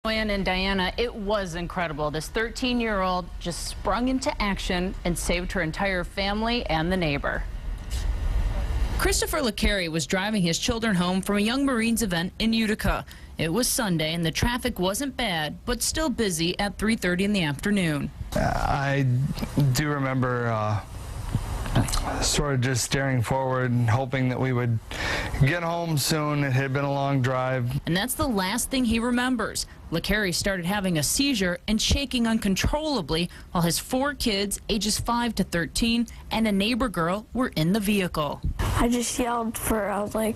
And Diana, it was incredible. This 13-year-old just sprung into action and saved her entire family and the neighbor. Christopher LeCarry was driving his children home from a Young Marines event in Utica. It was Sunday and the traffic wasn't bad, but still busy at 3:30 in the afternoon. I do remember sort of just staring forward and hoping that we would get home soon. It had been a long drive. And that's the last thing he remembers. LeCarry started having a seizure and shaking uncontrollably while his 4 kids, ages 5 to 13, and a neighbor girl were in the vehicle. I just yelled I was like,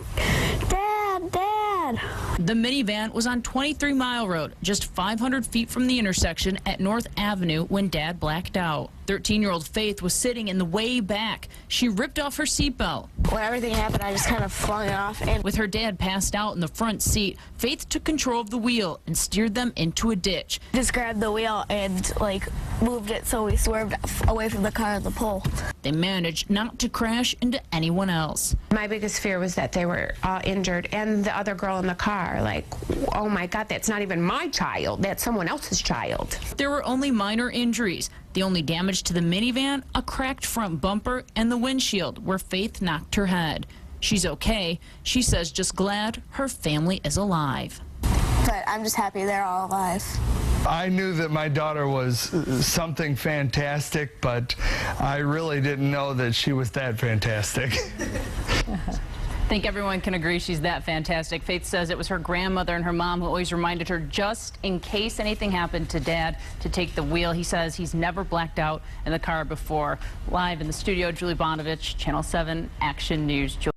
"Dad, Dad!" The minivan was on 23 Mile Road, just 500 feet from the intersection at North Avenue when Dad blacked out. 13-year-old Faith was sitting in the way back. She ripped off her seatbelt. When everything happened, I just kind of flung it off. And with her dad passed out in the front seat, Faith took control of the wheel and steered them into a ditch. Just grabbed the wheel and moved it so we swerved away from the car and the pole. They managed not to crash into anyone else. My biggest fear was that they were all injured and the other girl in the car, like, oh my God, that's not even my child, that's someone else's child. There were only minor injuries. The only damage to the minivan, a cracked front bumper and the windshield where Faith knocked her head. She's okay. She says just glad her family is alive. But I'm just happy they're all alive. I knew that my daughter was something fantastic, but I really didn't know that she was that fantastic. I think everyone can agree she's that fantastic. Faith says it was her grandmother and her mom who always reminded her, just in case anything happened to Dad, to take the wheel. He says he's never blacked out in the car before. Live in the studio, Julie Bonovich, Channel 7 Action News. Julie.